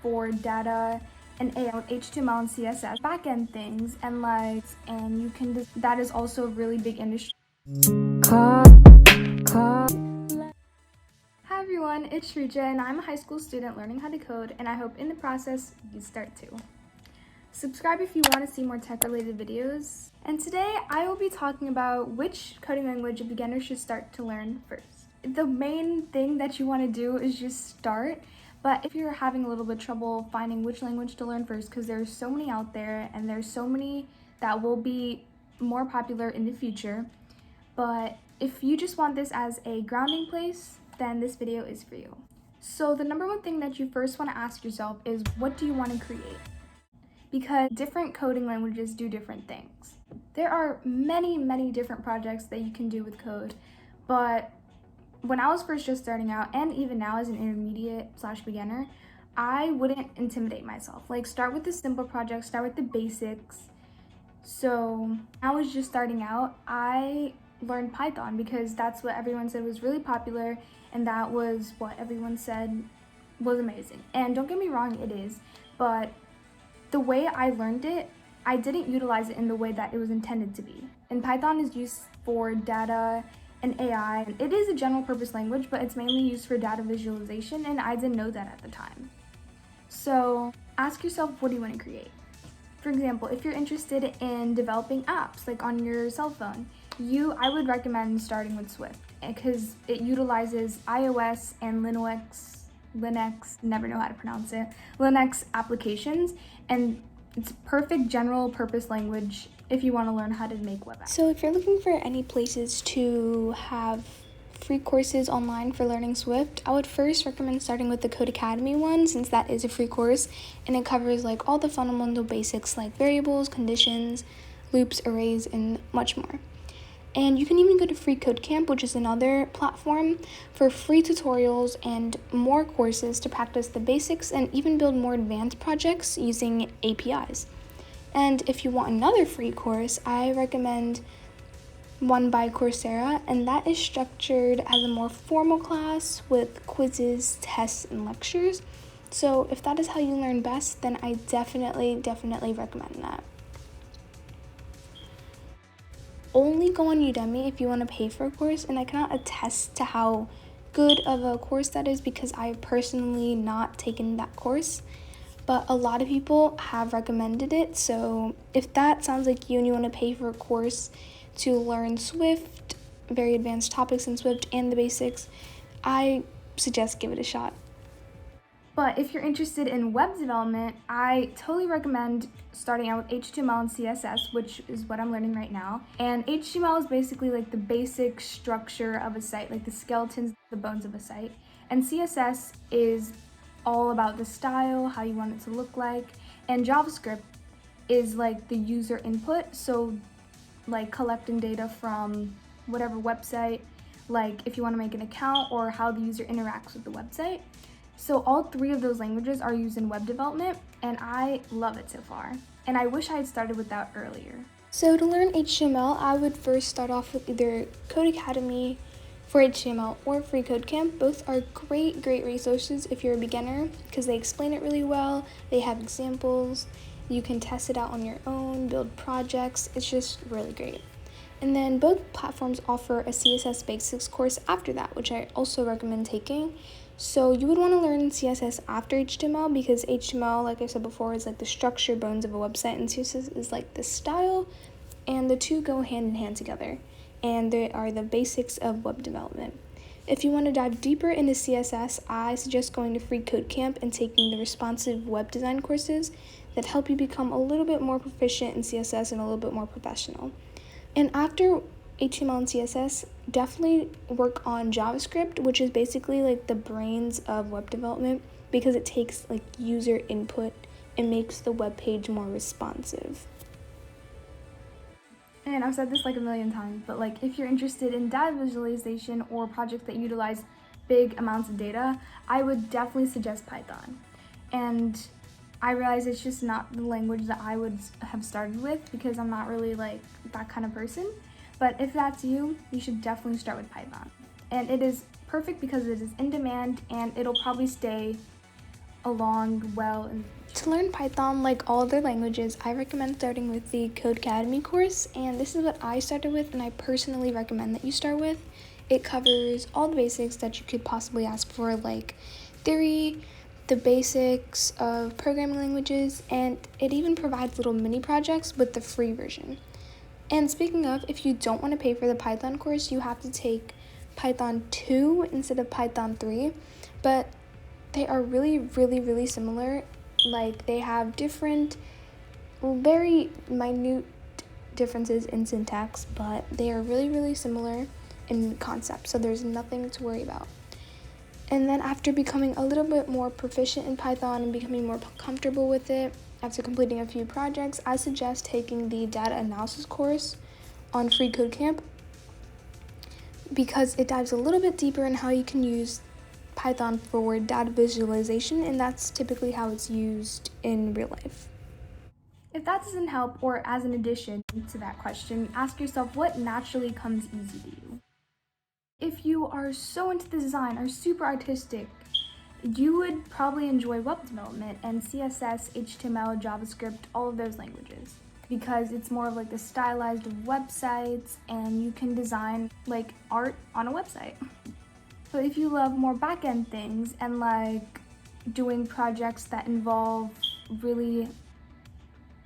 for data and AI with HTML and CSS, backend things, and you can just, that is also a really big industry. Hi everyone, it's Srija and I'm a high school student learning how to code, and I hope in the process you start too. Subscribe if you want to see more tech-related videos. And today I will be talking about which coding language a beginner should start to learn first. The main thing that you want to do is just start, but if you're having a little bit of trouble finding which language to learn first, because there's so many out there and there's so many that will be more popular in the future, but if you just want this as a grounding place, then this video is for you. So the number one thing that you first want to ask yourself is, what do you want to create? Because different coding languages do different things. There are many different projects that you can do with code, but when I was first just starting out, and even now as an intermediate/beginner, I wouldn't intimidate myself. Like, start with the simple projects, start with the basics. So I was just starting out, I learned Python because that's what everyone said was really popular, and that was what everyone said was amazing. And don't get me wrong, it is, but the way I learned it, I didn't utilize it in the way that it was intended to be. And Python is used for data and AI. It is a general purpose language, but it's mainly used for data visualization, and I didn't know that at the time. So ask yourself, what do you want to create? For example, if you're interested in developing apps like on your cell phone, I would recommend starting with Swift because it utilizes iOS and Linux, never know how to pronounce it, Linux applications, and it's perfect general purpose language if you want to learn how to make web apps. So if you're looking for any places to have free courses online for learning Swift, I would first recommend starting with the Code Academy one, since that is a free course and it covers like all the fundamental basics like variables, conditions, loops, arrays, and much more. And you can even go to Free Code Camp, which is another platform for free tutorials and more courses to practice the basics and even build more advanced projects using APIs. And if you want another free course, I recommend one by Coursera, and that is structured as a more formal class with quizzes, tests, and lectures. So if that is how you learn best, then I definitely recommend that. Only go on Udemy if you want to pay for a course, and I cannot attest to how good of a course that is because I have personally not taken that course, but a lot of people have recommended it. So if that sounds like you and you want to pay for a course to learn Swift, very advanced topics in Swift, and the basics, I suggest give it a shot. But if you're interested in web development, I totally recommend starting out with HTML and CSS, which is what I'm learning right now. And HTML is basically like the basic structure of a site, like the skeletons, the bones of a site. And CSS is all about the style, how you want it to look like. And JavaScript is like the user input, so like collecting data from whatever website, like if you want to make an account or how the user interacts with the website. So all three of those languages are used in web development, and I love it so far. And I wish I had started with that earlier. So to learn HTML, I would first start off with either Code Academy for HTML or Free Code Camp. Both are great resources if you're a beginner because they explain it really well. They have examples. You can test it out on your own, build projects. It's just really great. And then both platforms offer a CSS basics course after that, which I also recommend taking. So you would want to learn CSS after HTML because HTML, like I said before, is like the structure bones of a website, and CSS is like the style, and the two go hand in hand together, and they are the basics of web development. If you want to dive deeper into CSS, I suggest going to Free Code Camp and taking the responsive web design courses that help you become a little bit more proficient in CSS and a little bit more professional. And after HTML and CSS, definitely work on JavaScript, which is basically like the brains of web development because it takes like user input and makes the web page more responsive. And I've said this like a million times, but like if you're interested in data visualization or projects that utilize big amounts of data, I would definitely suggest Python. And I realize it's just not the language that I would have started with because I'm not really like that kind of person. But if that's you, you should definitely start with Python. And it is perfect because it is in demand and it'll probably stay along well. And to learn Python, like all other languages, I recommend starting with the Codecademy course, and this is what I started with, and I personally recommend that you start with. It covers all the basics that you could possibly ask for, like theory, the basics of programming languages, and it even provides little mini projects with the free version. And speaking of, if you don't want to pay for the Python course, you have to take Python 2 instead of Python 3, but they are really, really, really similar. Like, they have different, very minute differences in syntax, but they are really, really similar in concept, so there's nothing to worry about. And then after becoming a little bit more proficient in Python and becoming more comfortable with it, after completing a few projects, I suggest taking the data analysis course on Free Code Camp, because it dives a little bit deeper in how you can use Python for data visualization, and that's typically how it's used in real life. if that doesn't help, or as an addition to that question, ask yourself what naturally comes easy to you. If you are so into design or super artistic, you would probably enjoy web development and CSS, HTML, JavaScript, all of those languages, because it's more of like the stylized websites and you can design like art on a website. But if you love more back-end things and like doing projects that involve really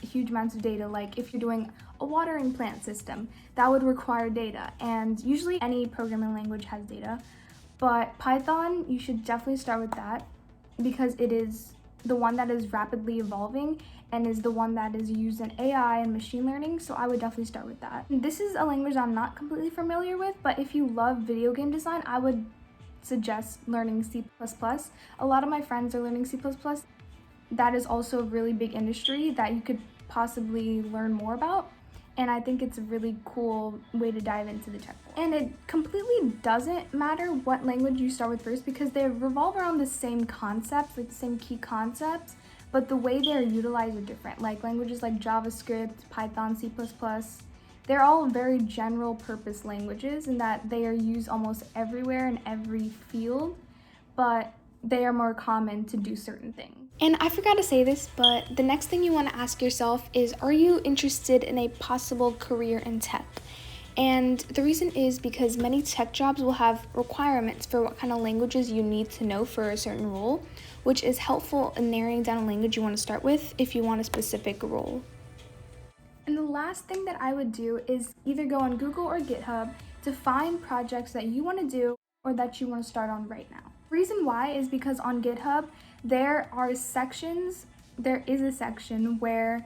huge amounts of data, like if you're doing a watering plant system, that would require data, and usually any programming language has data, but Python, you should definitely start with that because it is the one that is rapidly evolving and is the one that is used in AI and machine learning, so I would definitely start with that. This is a language I'm not completely familiar with, but if you love video game design, I would suggest learning C++. A lot of my friends are learning C++. That is also a really big industry that you could possibly learn more about, and I think it's a really cool way to dive into the tech world. And it completely doesn't matter what language you start with first because they revolve around the same concepts, like the same key concepts, but the way they're utilized are different. Like languages like JavaScript, Python, C++, they're all very general purpose languages in that they are used almost everywhere in every field, but they are more common to do certain things. And I forgot to say this, but the next thing you want to ask yourself is, are you interested in a possible career in tech? And the reason is because many tech jobs will have requirements for what kind of languages you need to know for a certain role, which is helpful in narrowing down a language you want to start with if you want a specific role. And the last thing that I would do is either go on Google or GitHub to find projects that you want to do or that you want to start on right now. Reason why is because on GitHub, there is a section where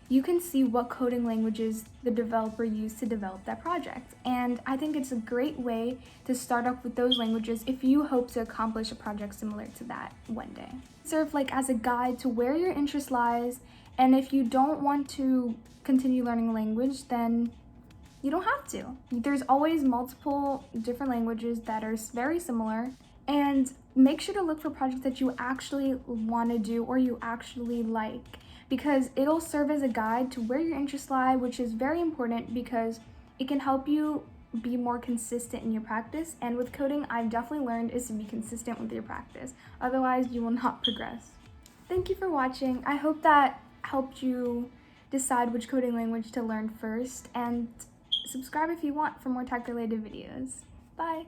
you can see what coding languages the developer used to develop that project. And I think it's a great way to start off with those languages if you hope to accomplish a project similar to that one day. Serve like as a guide to where your interest lies, and if you don't want to continue learning a language, then you don't have to. There's always multiple different languages that are very similar, and make sure to look for projects that you actually want to do or you actually like, because it'll serve as a guide to where your interests lie, which is very important because it can help you be more consistent in your practice. And with coding, I've definitely learned is to be consistent with your practice. Otherwise, you will not progress. Thank you for watching. I hope that helped you decide which coding language to learn first, and subscribe if you want for more tech-related videos. Bye!